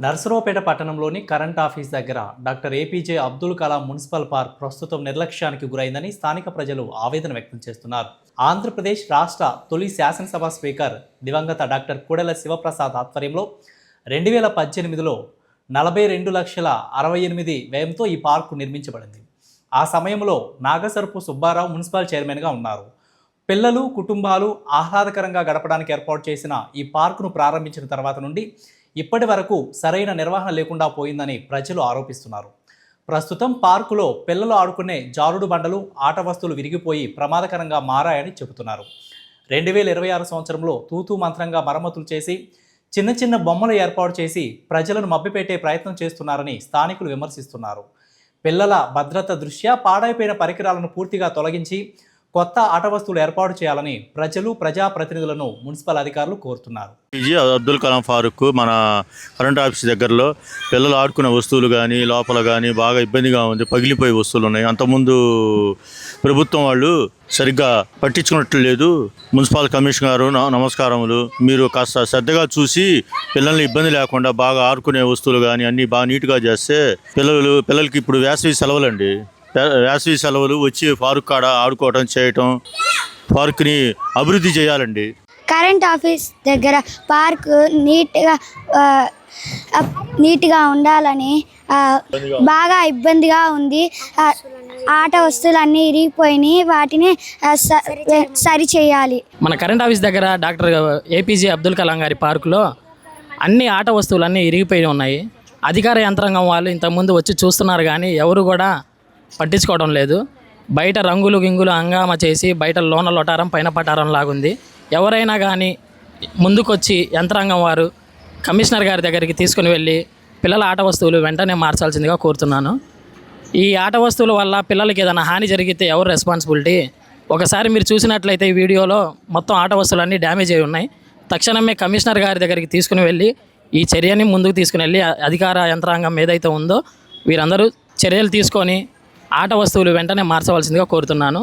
నర్సరావుపేట పట్టణంలోని current office దగ్గర doctor APJ Abdul Kalam municipal park ప్రస్తుతం నిర్లక్ష్యానికి గురైందని స్థానిక ప్రజలు ఆవేదన వ్యక్తం చేస్తున్నారు. ఆంధ్రప్రదేశ్ రాష్ట్ర తొలి శాసనసభ స్పీకర్ దివంగత డాక్టర్ కోడెల శివప్రసాద్ ఆధ్వర్యంలో 2018లో 42,68,000 వ్యయంతో ఈ పార్కు నిర్మించబడింది. ఆ సమయంలో నాగసరపు సుబ్బారావు మున్సిపల్ చైర్మన్గా ఉన్నారు. పిల్లలు, కుటుంబాలు ఆహ్లాదకరంగా గడపడానికి ఏర్పాటు చేసిన ఈ పార్కును ప్రారంభించిన తర్వాత నుండి ఇప్పటి వరకు సరైన నిర్వహణ లేకుండా పోయిందని ప్రజలు ఆరోపిస్తున్నారు. ప్రస్తుతం పార్కులో పిల్లలు ఆడుకునే జారుడు బండలు, ఆట వస్తువులు విరిగిపోయి ప్రమాదకరంగా మారాయని చెబుతున్నారు. 2026 సంవత్సరంలో తూతూ మంత్రంగా మరమ్మతులు చేసి చిన్న చిన్న బొమ్మలు ఏర్పాటు చేసి ప్రజలను మభ్యపెట్టే ప్రయత్నం చేస్తున్నారని స్థానికులు విమర్శిస్తున్నారు. పిల్లల భద్రత దృష్ట్యా పాడైపోయిన పరికరాలను పూర్తిగా తొలగించి కొత్త ఆట వస్తువులు ఏర్పాటు చేయాలని ప్రజలు, ప్రజాప్రతినిధులను మున్సిపల్ అధికారులు కోరుతున్నారు. ఏపీజే అబ్దుల్ కలాం పార్కు మన కరెంట్ ఆఫీస్ దగ్గరలో పిల్లలు ఆడుకునే వస్తువులు కానీ లోపల కానీ బాగా ఇబ్బందిగా ఉంది. పగిలిపోయే వస్తువులు ఉన్నాయి. అంతకుముందు ప్రభుత్వం వాళ్ళు సరిగ్గా పట్టించుకున్నట్లు లేదు. మున్సిపల్ కమిషనర్ గారు నమస్కారములు. మీరు కాస్త శ్రద్ధగా చూసి పిల్లల్ని ఇబ్బంది లేకుండా బాగా ఆడుకునే వస్తువులు కానీ అన్నీ బాగా నీట్గా చేస్తే పిల్లలకి ఇప్పుడు వేసవి సెలవులండి. వేసవి సెలవులు వచ్చి పార్క్ కాడ ఆడుకోవటం చేయటం, పార్క్ని అభివృద్ధి చేయాలండి. కరెంట్ ఆఫీస్ దగ్గర పార్క్ నీట్గా ఉండాలని బాగా ఇబ్బందిగా ఉంది. ఆట వస్తువులన్నీ ఇరిగిపోయినాయి, వాటిని సరి చేయాలి. మన కరెంట్ ఆఫీస్ దగ్గర డాక్టర్ ఏపీజే అబ్దుల్ కలాం గారి పార్కులో అన్ని ఆట వస్తువులన్నీ ఇరిగిపోయి ఉన్నాయి. అధికార యంత్రాంగం వాళ్ళు ఇంతకుముందు వచ్చి చూస్తున్నారు కానీ ఎవరు కూడా పట్టించుకోవడం లేదు. బయట రంగులు గింగులు హంగామా చేసి బయట లోన లొటారం పైన పటారం లాగుంది. ఎవరైనా కానీ ముందుకొచ్చి యంత్రాంగం వారు కమిషనర్ గారి దగ్గరికి తీసుకుని వెళ్ళి పిల్లల ఆట వస్తువులు వెంటనే మార్చాల్సిందిగా కోరుతున్నాను. ఈ ఆట వస్తువుల వల్ల పిల్లలకి ఏదైనా హాని జరిగితే ఎవరు రెస్పాన్సిబిలిటీ? ఒకసారి మీరు చూసినట్లయితే ఈ వీడియోలో మొత్తం ఆట వస్తువులన్నీ డ్యామేజ్ అయి ఉన్నాయి. తక్షణమే కమిషనర్ గారి దగ్గరికి తీసుకుని వెళ్ళి ఈ చర్యని ముందుకు తీసుకుని వెళ్ళి అధికార యంత్రాంగం ఏదైతే ఉందో వీరందరూ చర్యలు తీసుకొని ఆట వస్తువులు వెంటనే మార్చవలసిందిగా కోరుతున్నాను.